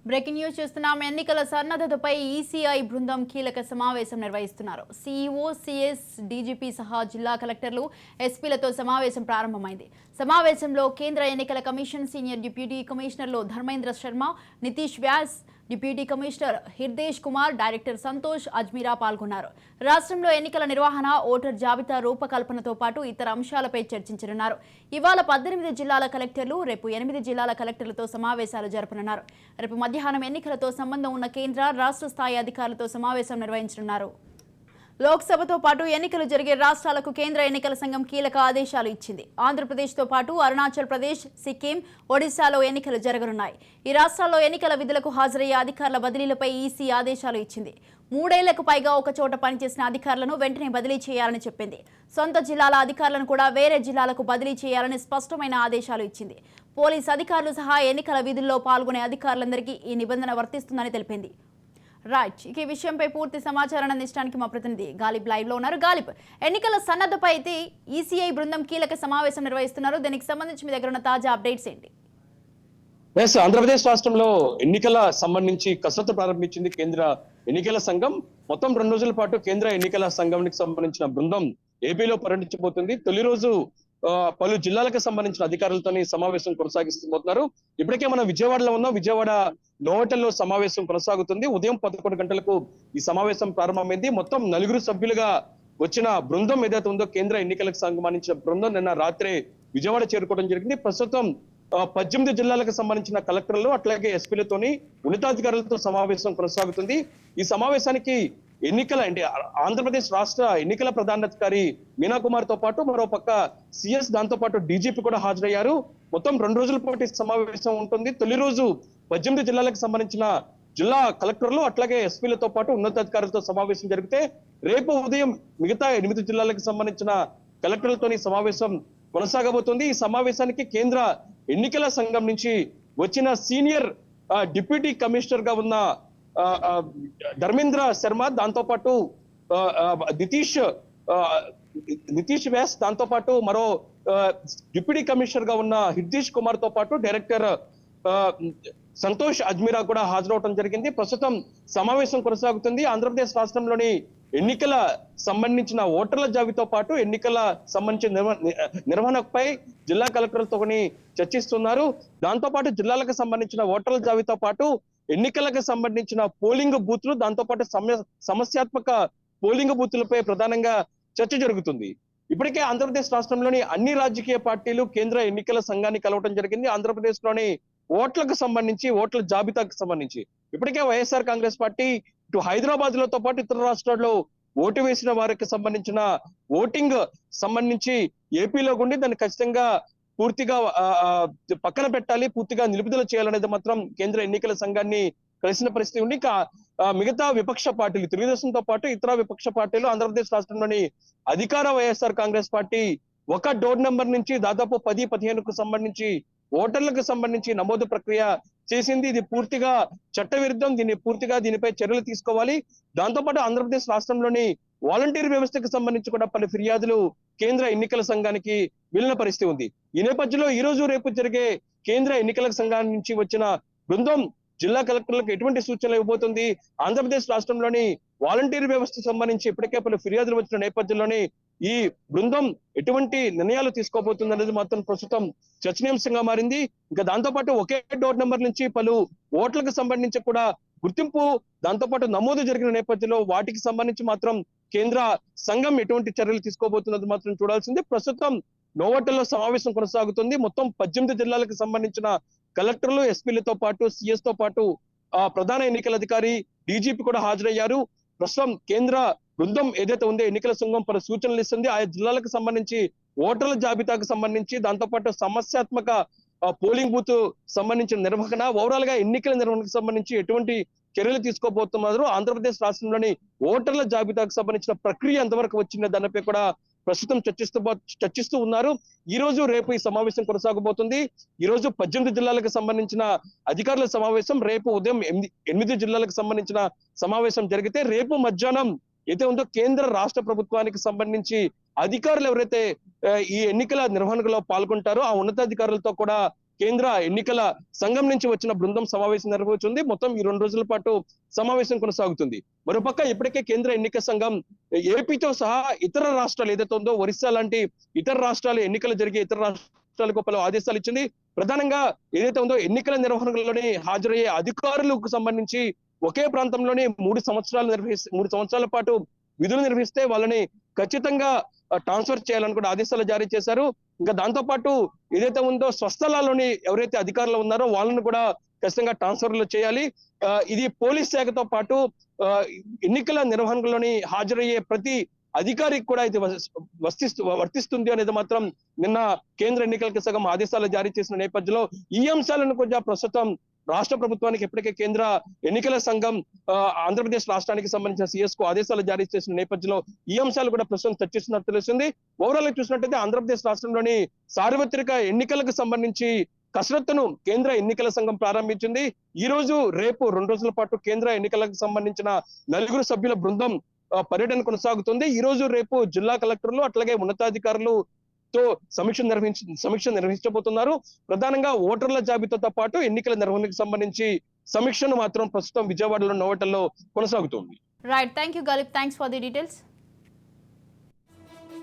Breaking news చూస్తున్నాం. ఎన్నికల సన్నద్ధతపై ECI బృందం కీలక సమావేశం నిర్వహిస్తున్నారు. సీఈఓ, సీఎస్, డీజీపీ సహా జిల్లా కలెక్టర్లు, ఎస్పీలతో సమావేశం ప్రారంభమైంది. సమావేశంలో కేంద్ర ఎన్నికల కమిషన్ సీనియర్ డిప్యూటీ కమిషనర్లు Dharmendra Sharma, Nitish Vyas, deputy commissioner Hirdesh Kumar, director Santosh Ajmeera పాల్గొన్నారు. రాష్ట్రంలో ఎన్నికల నిర్వహణ, ఓటర్ జాబితా రూపకల్పనతో పాటు ఇతర అంశాలపై చర్చించనున్నారు. ఇవాళ 18 జిల్లాల కలెక్టర్లు, రేపు 8 జిల్లాల కలెక్టర్లతో సమావేశాలు జరపనున్నారు. రేపు మధ్యాహ్నం ఎన్నికలతో సంబంధం ఉన్న కేంద్ర, రాష్ట్ర స్థాయి అధికారులతో సమావేశం నిర్వహించనున్నారు. లోక్సభతో పాటు ఎన్నికలు జరిగే రాష్ట్రాలకు కేంద్ర ఎన్నికల సంఘం కీలక ఆదేశాలు ఇచ్చింది. ఆంధ్రప్రదేశ్తో పాటు అరుణాచల్ ప్రదేశ్, సిక్కిం, ఒడిశాలో ఎన్నికలు జరగనున్నాయి. ఈ రాష్ట్రాల్లో ఎన్నికల విధులకు హాజరయ్యే అధికారుల బదిలీలపై ఈసీ ఆదేశాలు ఇచ్చింది. 3 ఏళ్లకు పైగా ఒక చోట పనిచేసిన అధికారులను వెంటనే బదిలీ చేయాలని చెప్పింది. సొంత జిల్లాల అధికారులను కూడా వేరే జిల్లాలకు బదిలీ చేయాలని స్పష్టమైన ఆదేశాలు ఇచ్చింది. పోలీస్ అధికారులు సహా ఎన్నికల విధుల్లో పాల్గొనే అధికారులందరికీ ఈ నిబంధన వర్తిస్తుందని తెలిపింది. రైట్, ఇక ఈ విషయంపై పూర్తి సమాచారాన్ని అందించడానికి మా ప్రతినిధి గాలిబ్ లైవ్ లో ఉన్నారు. గాలిబ్, ఎన్నికల సన్నద్ధపై అయితే ఈసీఐ బృందం కీలక సమావేశం నిర్వహిస్తున్నారు. దీనికి సంబంధించి మీ దగ్గర ఉన్న తాజా అప్డేట్స్ ఏంటి? ఆంధ్రప్రదేశ్ రాష్ట్రంలో ఎన్నికల సంబంధించి కసరత్తు ప్రారంభించింది కేంద్ర ఎన్నికల సంఘం. మొత్తం 2 రోజుల పాటు కేంద్ర ఎన్నికల సంఘానికి సంబంధించిన బృందం ఏపీలో పర్యటించబోతుంది. తొలి రోజు పలు జిల్లాలకు సంబంధించిన అధికారులతో సమావేశం కొనసాగిస్తున్నారు. ఇప్పటికే మనం విజయవాడలో ఉన్నాం. విజయవాడ నోవటల్లో సమావేశం కొనసాగుతుంది. ఉదయం 11 గంటలకు ఈ సమావేశం ప్రారంభమైంది. మొత్తం 4 సభ్యులుగా వచ్చిన బృందం ఏదైతే ఉందో కేంద్ర ఎన్నికలకు సంబంధించిన బృందం నిన్న రాత్రే విజయవాడ చేరుకోవడం జరిగింది. ప్రస్తుతం 18 జిల్లాలకు సంబంధించిన కలెక్టర్లు అట్లాగే ఎస్పీలతోని ఉన్నతాధికారులతో సమావేశం కొనసాగుతుంది. ఈ సమావేశానికి ఎన్నికల అంటే ఆంధ్రప్రదేశ్ రాష్ట్ర ఎన్నికల ప్రధానాధికారి మీనా కుమార్ తో పాటు మరో పక్క సిఎస్, దాంతో పాటు డీజీపీ కూడా హాజరయ్యారు. మొత్తం 2 రోజుల పాటు సమావేశం ఉంటుంది. తొలి రోజు 18 జిల్లాలకు సంబంధించిన జిల్లా కలెక్టర్లు అట్లాగే ఎస్పీలతో పాటు ఉన్నతాధికారులతో సమావేశం జరిగితే రేపు ఉదయం మిగతా 8 జిల్లాలకు సంబంధించిన కలెక్టర్లతోని సమావేశం కొనసాగబోతుంది. ఈ సమావేశానికి కేంద్ర ఎన్నికల సంఘం నుంచి వచ్చిన సీనియర్ డిప్యూటీ కమిషనర్ గా ఉన్న ధర్మేంద్ర శర్మ, దాంతో పాటు నితీష్ వ్యాస్, దాంతో పాటు మరో డిప్యూటీ కమిషనర్ గా ఉన్న హిర్దేశ్ కుమార్ తో పాటు డైరెక్టర్ సంతోష్ అజ్మీరా కూడా హాజరవడం జరిగింది. ప్రస్తుతం సమావేశం కొనసాగుతుంది. ఆంధ్రప్రదేశ్ రాష్ట్రంలోని ఎన్నికల సంబంధించిన ఓటర్ల జాబితాతో పాటు ఎన్నికల సంబంధించిన నిర్వహణపై జిల్లా కలెక్టర్లతో చర్చిస్తున్నారు. దాంతో పాటు జిల్లాలకు సంబంధించిన ఓటర్ల జాబితాతో పాటు ఎన్నికలకు సంబంధించిన పోలింగ్ బూత్లు, దాంతో పాటు సమస్యాత్మక పోలింగ్ బూత్లపై ప్రధానంగా చర్చ జరుగుతుంది. ఇప్పటికే ఆంధ్రప్రదేశ్ రాష్ట్రంలోని అన్ని రాజకీయ పార్టీలు కేంద్ర ఎన్నికల సంఘాన్ని కలవడం జరిగింది. ఆంధ్రప్రదేశ్ లోని ఓట్లకు సంబంధించి, ఓట్ల జాబితాకు సంబంధించి ఇప్పటికే వైఎస్ఆర్ కాంగ్రెస్ పార్టీ ఇటు హైదరాబాద్ లతో పాటు ఇతర రాష్ట్రాల్లో ఓటు వేసిన వారికి సంబంధించిన ఓటింగ్ సంబంధించి ఏపీలో ఉండి దాన్ని ఖచ్చితంగా పూర్తిగా పక్కన పెట్టాలి, పూర్తిగా నిలుపుదల చేయాలనేది మాత్రం కేంద్ర ఎన్నికల సంఘాన్ని కలిసిన పరిస్థితి ఉంది. మిగతా విపక్ష పార్టీలు, తెలుగుదేశంతో పాటు ఇతర విపక్ష పార్టీలు ఆంధ్రప్రదేశ్ రాష్ట్రంలోని అధికార వైఎస్ఆర్ కాంగ్రెస్ పార్టీ ఒక డోర్ నెంబర్ నుంచి దాదాపు 10-15కు సంబంధించి ఓటర్లకు సంబంధించి నమోదు ప్రక్రియ చేసింది. ఇది పూర్తిగా చట్టవిరుద్ధం. దీనిపై చర్యలు తీసుకోవాలి. దాంతో పాటు ఆంధ్రప్రదేశ్ రాష్ట్రంలోని వాలంటీర్ వ్యవస్థకు సంబంధించి కూడా పలు ఫిర్యాదులు కేంద్ర ఎన్నికల సంఘానికి వెళ్ళిన పరిస్థితి ఉంది. ఈ నేపథ్యంలో ఈ రోజు రేపు జరిగే కేంద్ర ఎన్నికల సంఘానికి నుంచి వచ్చిన బృందం జిల్లా కలెక్టర్లకు ఎటువంటి సూచనలు ఇవ్వబోతుంది, ఆంధ్రప్రదేశ్ రాష్ట్రంలోని వాలంటీర్ వ్యవస్థకు సంబంధించి ఇప్పటికే పలు ఫిర్యాదులు వచ్చిన నేపథ్యంలోనే ఈ బృందం ఎటువంటి నిర్ణయాలు తీసుకోబోతుంది అనేది మాత్రం ప్రస్తుతం చర్చనీయాంశంగా మారింది. ఇంకా దాంతో పాటు ఒకే డోర్ నెంబర్ నుంచి పలు ఓట్లకు సంబంధించి కూడా గుర్తింపు, దాంతో పాటు నమోదు జరిగిన నేపథ్యంలో వాటికి సంబంధించి మాత్రం కేంద్ర సంఘం ఎటువంటి చర్యలు తీసుకోబోతున్నది మాత్రం చూడాల్సింది. ప్రస్తుతం నోవోటల్లో సమావేశం కొనసాగుతుంది. మొత్తం 18 జిల్లాలకు సంబంధించిన కలెక్టర్లు, ఎస్పీలతో పాటు సిఎస్ తో పాటు ప్రధాన ఎన్నికల అధికారి డీజీపీ కూడా హాజరయ్యారు. ప్రస్తుతం కేంద్ర బృందం ఏదైతే ఉందో ఎన్నికల సంఘం పలు సూచనలు ఇస్తుంది. ఆయా జిల్లాలకు సంబంధించి ఓటర్ల జాబితాకు సంబంధించి, దాంతో పాటు సమస్యాత్మక పోలింగ్ బూత్ సంబంధించిన నిర్వహణ, ఓవరాల్ గా ఎన్నికల నిర్వహణకు సంబంధించి ఎటువంటి చర్యలు తీసుకోబోతున్నారు, ఆంధ్రప్రదేశ్ రాష్ట్రంలోని ఓటర్ల జాబితాకు సంబంధించిన ప్రక్రియ ఎంతవరకు వచ్చిన దానిపై కూడా ప్రస్తుతం చర్చిస్తూ ఉన్నారు. ఈ రోజు రేపు ఈ సమావేశం కొనసాగబోతుంది. ఈ రోజు 18 జిల్లాలకు సంబంధించిన అధికారుల సమావేశం, రేపు ఉదయం 8 జిల్లాలకు సంబంధించిన సమావేశం జరిగితే రేపు మధ్యాహ్నం ఏదైతే ఉందో కేంద్ర రాష్ట్ర ప్రభుత్వానికి సంబంధించి అధికారులు ఎవరైతే ఈ ఎన్నికల నిర్వహణలో పాల్గొంటారో ఆ ఉన్నతాధికారులతో కూడా కేంద్ర ఎన్నికల సంఘం నుంచి వచ్చిన బృందం సమావేశం నిర్వహించింది. మొత్తం ఈ 2 రోజుల పాటు సమావేశం కొనసాగుతుంది. మరోపక్క ఇప్పటికే కేంద్ర ఎన్నికల సంఘం ఏపీతో సహా ఇతర రాష్ట్రాలు ఏదైతే ఉందో ఒరిస్సా లాంటి ఇతర రాష్ట్రాలు ఎన్నికలు జరిగే ఇతర రాష్ట్రాలకు పలు ఆదేశాలు ఇచ్చింది. ప్రధానంగా ఏదైతే ఉందో ఎన్నికల నిర్వహణలోనే హాజరయ్యే అధికారులకు సంబంధించి ఒకే ప్రాంతంలోనే 3 సంవత్సరాల పాటు విధులు నిర్వహిస్తే వాళ్ళని ఖచ్చితంగా ట్రాన్స్ఫర్ చేయాలని కూడా ఆదేశాలు జారీ చేశారు. ఇంకా దాంతో పాటు ఏదైతే ఉందో స్వస్థలాల్లోని ఎవరైతే అధికారులు ఉన్నారో వాళ్ళని కూడా ఖచ్చితంగా ట్రాన్స్ఫర్లు చేయాలి. ఇది పోలీస్ శాఖతో పాటు ఎన్నికల నిర్వహణలోని హాజరయ్యే ప్రతి అధికారికి కూడా ఇది వర్తిస్తుంది అనేది మాత్రం నిన్న కేంద్ర ఎన్నికల సంఘం ఆదేశాలు జారీ చేసిన నేపథ్యంలో ఈ అంశాలను కూడా ప్రస్తుతం రాష్ట్ర ప్రభుత్వానికి ఇప్పటికే కేంద్ర ఎన్నికల సంఘం ఆంధ్రప్రదేశ్ రాష్ట్రానికి సంబంధించిన సిఎస్ కు ఆదేశాలు జారీ చేసిన నేపథ్యంలో ఈ అంశాలు కూడా ప్రస్తుతం చర్చిస్తున్నట్టు తెలుస్తుంది. ఓవరాల్ గా చూసినట్టయితే ఆంధ్రప్రదేశ్ రాష్ట్రంలోని సార్వత్రిక ఎన్నికలకు సంబంధించి కసరత్తును కేంద్ర ఎన్నికల సంఘం ప్రారంభించింది. ఈ రోజు రేపు 2 రోజుల పాటు కేంద్ర ఎన్నికలకు సంబంధించిన 4 సభ్యుల బృందం పర్యటన కొనసాగుతుంది. ఈ రోజు రేపు జిల్లా కలెక్టర్లు అట్లాగే ఉన్నతాధికారులు తో సమీక్ష నిర్వహించబోతున్నారు. ప్రధానంగా ఓటర్ల జాబితాతో పాటు ఎన్నికల నిర్వహణకు సంబంధించి సమీక్షను మాత్రం ప్రస్తుతం విజయవాడలో నోవటల్లో కొనసాగుతుంది. Right, thank you Ghalib, thanks for the details.